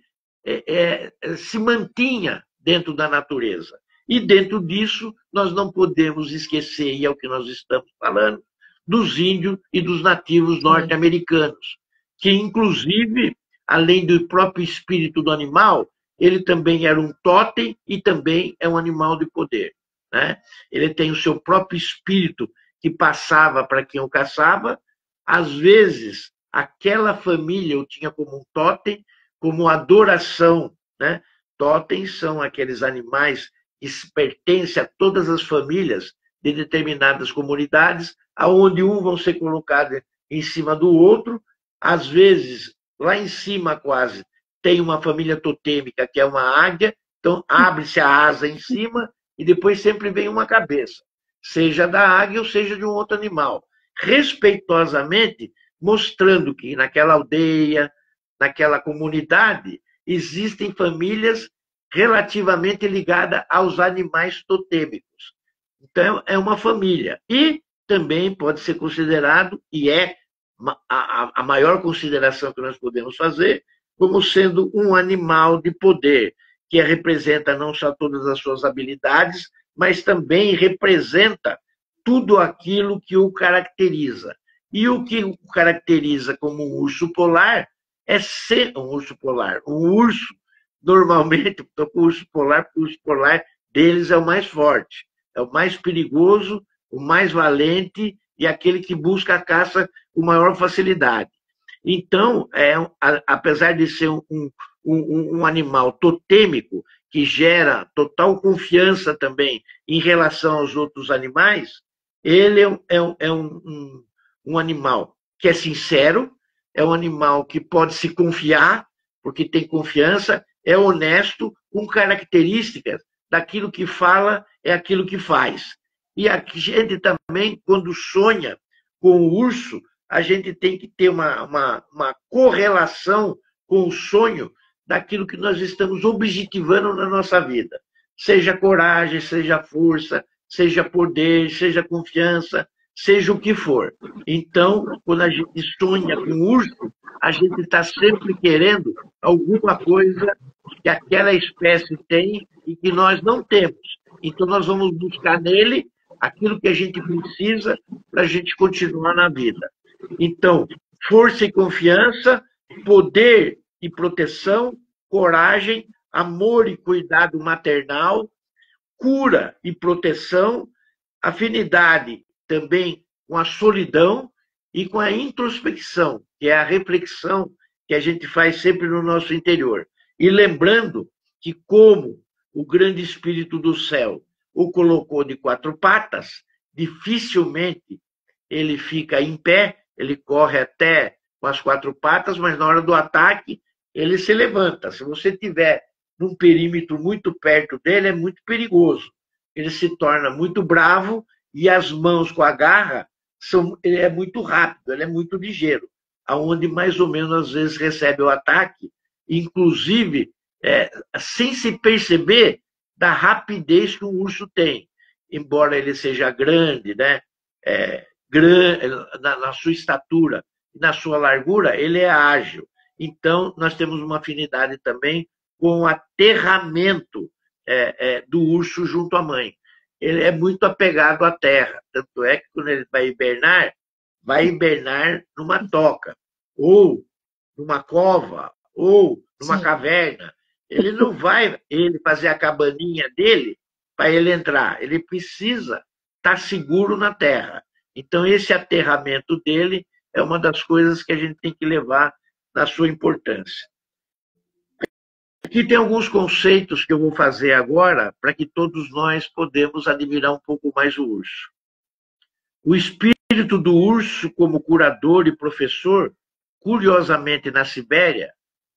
se mantinha dentro da natureza. E dentro disso, nós não podemos esquecer, e é o que nós estamos falando, dos índios e dos nativos norte-americanos, que inclusive, além do próprio espírito do animal, ele também era um totem e também é um animal de poder, né? Ele tem o seu próprio espírito que passava para quem o caçava. Às vezes, aquela família o tinha como um totem, como adoração, né? Totens são aqueles animais que pertencem a todas as famílias de determinadas comunidades, aonde um vão ser colocados em cima do outro. Às vezes, lá em cima quase, tem uma família totêmica, que é uma águia, então abre-se a asa em cima e depois sempre vem uma cabeça, seja da águia ou seja de um outro animal, respeitosamente mostrando que naquela aldeia, naquela comunidade, existem famílias relativamente ligadas aos animais totêmicos. Então, é uma família. E também pode ser considerado, e é a maior consideração que nós podemos fazer, como sendo um animal de poder, que representa não só todas as suas habilidades, mas também representa tudo aquilo que o caracteriza. E o que o caracteriza como um urso polar é ser um urso polar. Um urso, normalmente, estou com o urso polar, porque o urso polar deles é o mais forte, é o mais perigoso, o mais valente e aquele que busca a caça com maior facilidade. Então, apesar de ser um animal totêmico, que gera total confiança também em relação aos outros animais, ele é um animal que é sincero, é um animal que pode se confiar, porque tem confiança, é honesto, com características daquilo que fala é aquilo que faz. E a gente também, quando sonha com o urso, a gente tem que ter uma correlação com o sonho daquilo que nós estamos objetivando na nossa vida. Seja coragem, seja força, seja poder, seja confiança, seja o que for. Então, quando a gente sonha com o urso, a gente está sempre querendo alguma coisa que aquela espécie tem e que nós não temos. Então, nós vamos buscar nele aquilo que a gente precisa para a gente continuar na vida. Então, força e confiança, poder e proteção, coragem, amor e cuidado maternal, cura e proteção, afinidade também com a solidão e com a introspecção, que é a reflexão que a gente faz sempre no nosso interior. E lembrando que, como o grande Espírito do céu o colocou de quatro patas, dificilmente ele fica em pé, ele corre até com as quatro patas, mas na hora do ataque ele se levanta. Se você tiver num perímetro muito perto dele, é muito perigoso. Ele se torna muito bravo e as mãos com a garra, ele é muito rápido, ele é muito ligeiro, aonde mais ou menos às vezes recebe o ataque, inclusive sem se perceber da rapidez que o urso tem. Embora ele seja grande, né? Na sua estatura e na sua largura, ele é ágil. Então, nós temos uma afinidade também com o aterramento do urso junto à mãe. Ele é muito apegado à terra. Tanto é que quando ele vai hibernar numa toca, ou numa cova, ou numa caverna. Ele não vai fazer a cabaninha dele para ele entrar. Ele precisa estar seguro na terra. Então, esse aterramento dele é uma das coisas que a gente tem que levar na sua importância. Aqui tem alguns conceitos que eu vou fazer agora para que todos nós podemos admirar um pouco mais o urso. O espírito do urso como curador e professor, curiosamente na Sibéria,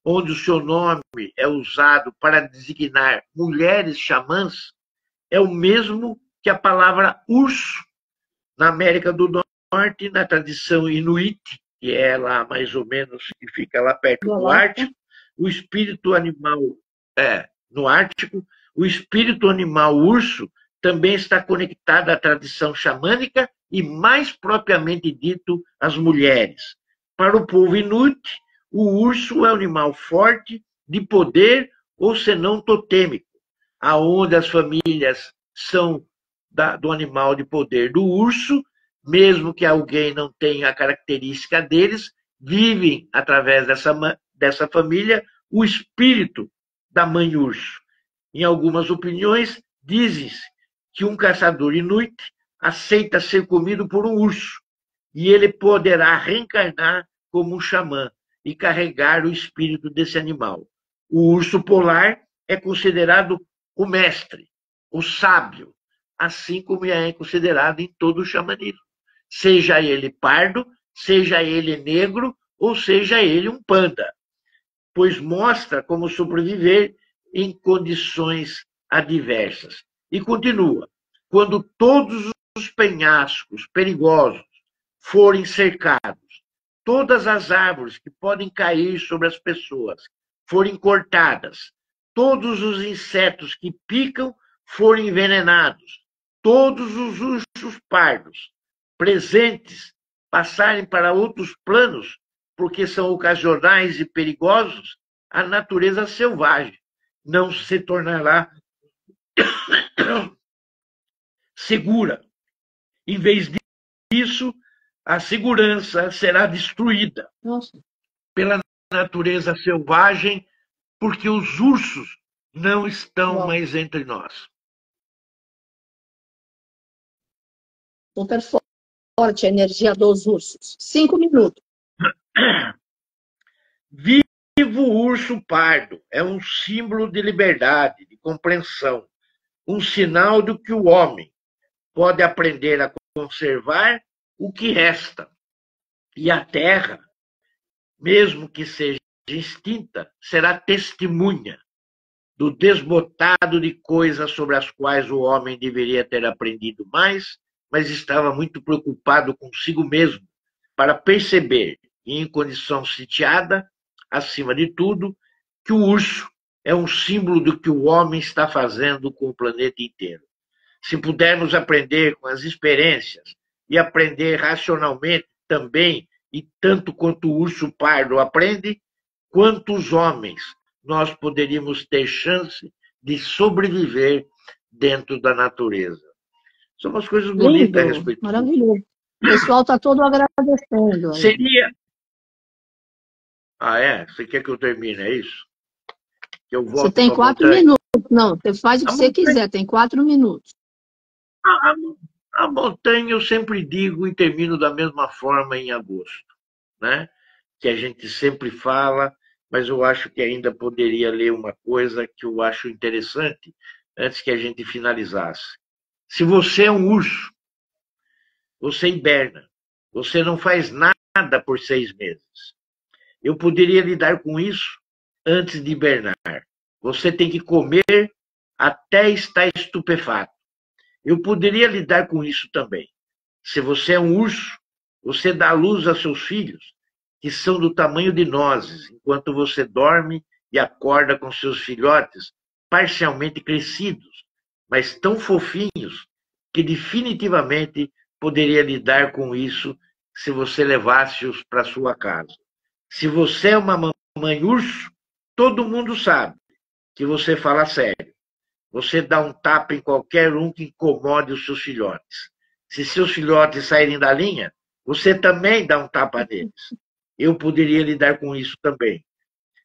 onde o seu nome é usado para designar mulheres xamãs, é o mesmo que a palavra urso na América do Norte, na tradição inuit, que é lá mais ou menos, que fica lá perto do Ártico, o espírito animal no Ártico, o espírito animal urso também está conectado à tradição xamânica e, mais propriamente dito, às mulheres. Para o povo inuit, o urso é um animal forte, de poder ou senão totêmico, aonde as famílias são do animal de poder do urso, mesmo que alguém não tenha a característica deles, vivem através dessa família o espírito da mãe urso. Em algumas opiniões, dizem-se que um caçador inuit aceita ser comido por um urso e ele poderá reencarnar como um xamã e carregar o espírito desse animal. O urso polar é considerado o mestre, o sábio, assim como é considerado em todo o xamanismo. Seja ele pardo, seja ele negro, ou seja ele um panda, pois mostra como sobreviver em condições adversas. E continua, quando todos os penhascos perigosos forem cercados, todas as árvores que podem cair sobre as pessoas forem cortadas, todos os insetos que picam forem envenenados, todos os ursos pardos presentes passarem para outros planos, porque são ocasionais e perigosos, a natureza selvagem não se tornará segura. Em vez disso, a segurança será destruída pela natureza selvagem, porque os ursos não estão mais entre nós. Super forte a energia dos ursos. 5 minutos. Vivo o urso pardo é um símbolo de liberdade, de compreensão, um sinal do que o homem pode aprender a conservar o que resta. E a terra, mesmo que seja extinta, será testemunha do desbotado de coisas sobre as quais o homem deveria ter aprendido mais, mas estava muito preocupado consigo mesmo para perceber, em condição sitiada, acima de tudo, que o urso é um símbolo do que o homem está fazendo com o planeta inteiro. Se pudermos aprender com as experiências e aprender racionalmente também, e tanto quanto o urso pardo aprende, quantos homens nós poderíamos ter chance de sobreviver dentro da natureza. São umas coisas bonitas a Lindo, respeito disso. maravilhoso. O pessoal está todo agradecendo aí. Seria... Ah, é? Você quer que eu termine, é isso? Que eu Você volto tem para a 4 montanha? minutos. Não, você faz o A que você montanha, quiser, tem 4 minutos. a, a montanha eu sempre digo e termino da mesma forma em agosto, né? Que a gente sempre fala, mas eu acho que ainda poderia ler uma coisa que eu acho interessante antes que a gente finalizasse. Se você é um urso, você hiberna, você não faz nada por 6 meses. Eu poderia lidar com isso antes de hibernar. Você tem que comer até estar estupefato. Eu poderia lidar com isso também. Se você é um urso, você dá luz a seus filhos, que são do tamanho de nozes, enquanto você dorme e acorda com seus filhotes parcialmente crescidos, mas tão fofinhos que definitivamente poderia lidar com isso se você levasse-os para sua casa. Se você é uma mamãe urso, todo mundo sabe que você fala sério. Você dá um tapa em qualquer um que incomode os seus filhotes. Se seus filhotes saírem da linha, você também dá um tapa neles. Eu poderia lidar com isso também.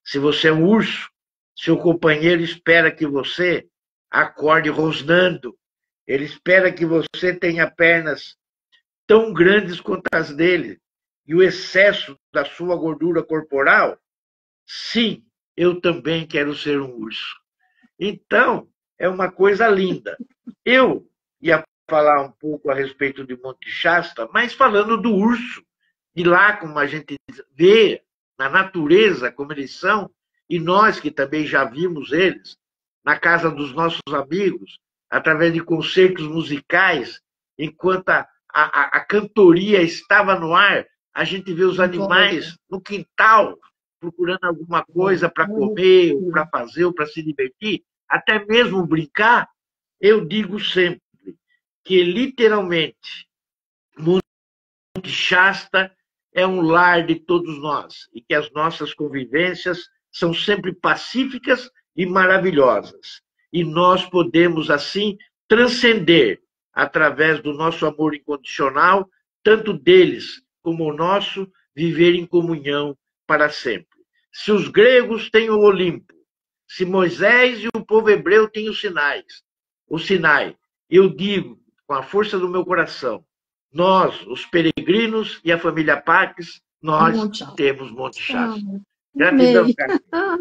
Se você é um urso, seu companheiro espera que você acorde rosnando. Ele espera que você tenha pernas tão grandes quanto as dele. E o excesso da sua gordura corporal, sim, eu também quero ser um urso. Então, é uma coisa linda. Eu ia falar um pouco a respeito de Monte Shasta, mas falando do urso, de lá como a gente vê na natureza como eles são, e nós que também já vimos eles na casa dos nossos amigos, através de concertos musicais, enquanto a cantoria estava no ar, a gente vê os animais no quintal, procurando alguma coisa para comer, ou para fazer, ou para se divertir, até mesmo brincar. Eu digo sempre que, literalmente, Monte Shasta é um lar de todos nós e que as nossas convivências são sempre pacíficas e maravilhosas. E nós podemos, assim, transcender, através do nosso amor incondicional, tanto deles como o nosso, viver em comunhão para sempre. Se os gregos têm o Olimpo, se Moisés e o povo hebreu têm o Sinai, eu digo, com a força do meu coração, nós, os peregrinos e a família Pax, nós temos Monte Shasta. Gratidão, cara.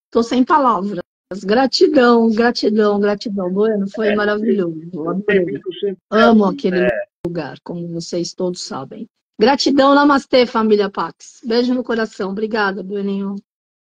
Estou sem palavras. Gratidão, gratidão, gratidão. Bueno, foi maravilhoso. Adorei. Amo aquele lugar, como vocês todos sabem. Gratidão, namastê, família Pax. Beijo no coração. Obrigada, Bueninho.